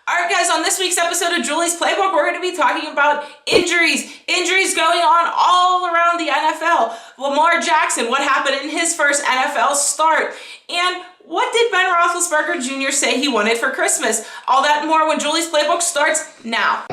Alright guys, on this week's episode of Julie's Playbook, we're going to be talking about injuries. Injuries going on all around the NFL. Lamar Jackson, what happened in his first NFL start? And what did Ben Roethlisberger Jr. say he wanted for Christmas? All that and more when Julie's Playbook starts now.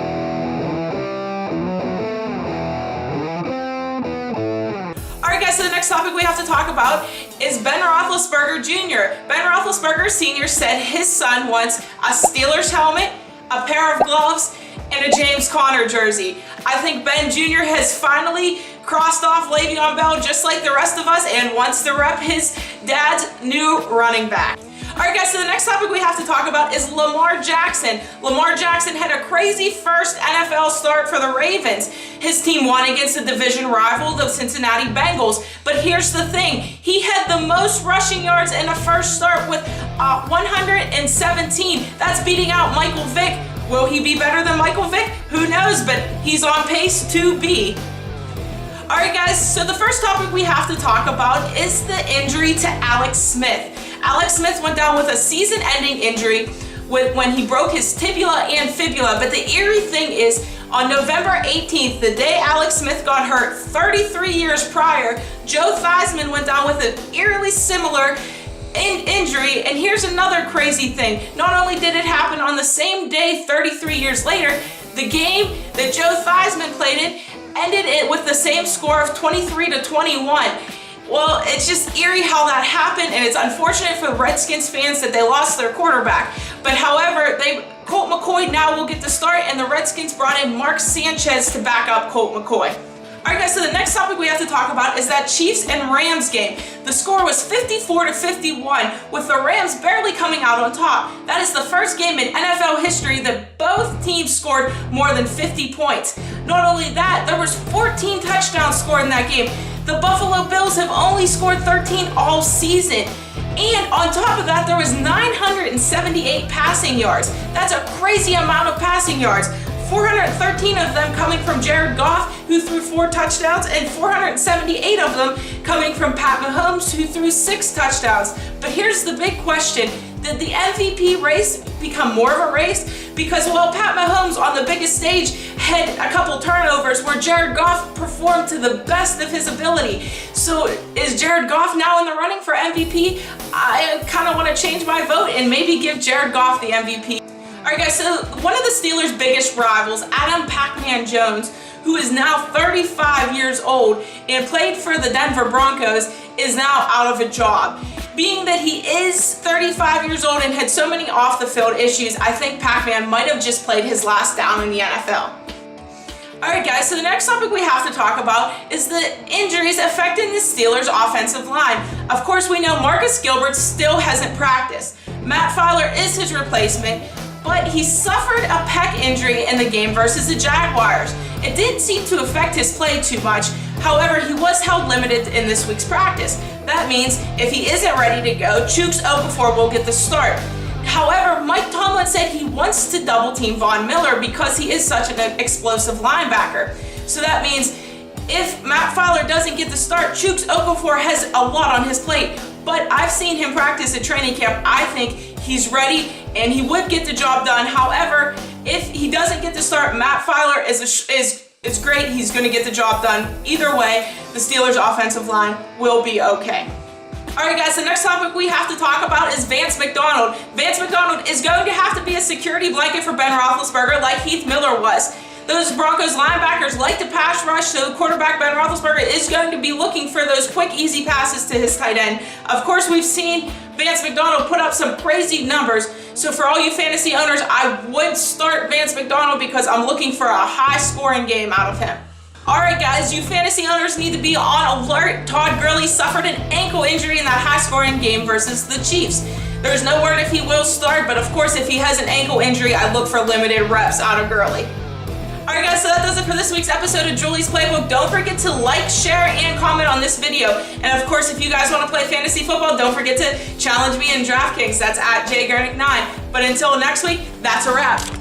Alright guys, so the next topic we have to talk about is Ben Roethlisberger Jr. Ben Roethlisberger Sr. said his son wants a Steelers helmet, a pair of gloves, and a James Conner jersey. I think Ben Jr. has finally crossed off Le'Veon Bell just like the rest of us and wants to rep his dad's new running back. Alright guys, so the next topic we have to talk about is Lamar Jackson. Lamar Jackson had a crazy first NFL start for the Ravens. His team won against the division rival, the Cincinnati Bengals. But here's the thing, he had the most rushing yards in the first start with 117. That's beating out Michael Vick. Will he be better than Michael Vick? Who knows, but he's on pace to be. Alright guys, so the first topic we have to talk about is the injury to Alex Smith. Alex Smith went down with a season-ending injury when he broke his tibia and fibula, but the eerie thing is, on November 18th, the day Alex Smith got hurt 33 years prior, Joe Theismann went down with an eerily similar injury, and here's another crazy thing. Not only did it happen on the same day 33 years later, the game that Joe Theismann played in ended it with the same score of 23-21. Well, it's just eerie how that happened, and it's unfortunate for the Redskins fans that they lost their quarterback. But however, Colt McCoy now will get the start, and the Redskins brought in Mark Sanchez to back up Colt McCoy. Alright guys, so the next topic we have to talk about is that Chiefs and Rams game. The score was 54-51, with the Rams barely coming out on top. That is the first game in NFL history that both teams scored more than 50 points. Not only that, there was 14 touchdowns scored in that game. The Buffalo Bills have only scored 13 all season. And on top of that, there was 978 passing yards. That's a crazy amount of passing yards. 413 of them coming from Jared Goff, who threw 4 touchdowns, and 478 of them coming from Pat Mahomes, who threw 6 touchdowns. But here's the big question. Did the MVP race become more of a race? Because while Pat Mahomes on the biggest stage had a couple turnovers where Jared Goff performed to the best of his ability. So is Jared Goff now in the running for MVP? I kind of want to change my vote and maybe give Jared Goff the MVP. Alright guys, so one of the Steelers' biggest rivals, Adam "Pac-Man" Jones, who is now 35 years old and played for the Denver Broncos, is now out of a job. Being that he is 35 years old and had so many off-the-field issues, I think Pac-Man might have just played his last down in the NFL. Alright guys, so the next topic we have to talk about is the injuries affecting the Steelers' offensive line. Of course, we know Marcus Gilbert still hasn't practiced. Matt Feiler is his replacement, but he suffered a pec injury in the game versus the Jaguars. It didn't seem to affect his play too much. However, he was held limited in this week's practice. That means if he isn't ready to go, Chuks Okafor will get the start. However, Mike Tomlin said he wants to double team Von Miller because he is such an explosive linebacker. So that means if Matt Feiler doesn't get the start, Chuks Okafor has a lot on his plate. But I've seen him practice at training camp. I think he's ready and he would get the job done. However, if he doesn't get the start, Matt Feiler is great. He's going to get the job done. Either way, the Steelers' offensive line will be okay. Alright guys, the next topic we have to talk about is Vance McDonald. Vance McDonald is going to have to be a security blanket for Ben Roethlisberger like Heath Miller was. Those Broncos linebackers like to pass rush, so quarterback Ben Roethlisberger is going to be looking for those quick, easy passes to his tight end. Of course, we've seen Vance McDonald put up some crazy numbers, so for all you fantasy owners, I would start Vance McDonald because I'm looking for a high-scoring game out of him. Alright guys, you fantasy owners need to be on alert. Todd Gurley suffered an ankle injury in that high-scoring game versus the Chiefs. There's no word if he will start, but of course if he has an ankle injury, I look for limited reps out of Gurley. Alright guys, so that does it for this week's episode of Julie's Playbook. Don't forget to like, share, and comment on this video. And of course, if you guys want to play fantasy football, don't forget to challenge me in Draftkings. That's at JGurnick9. But until next week, that's a wrap.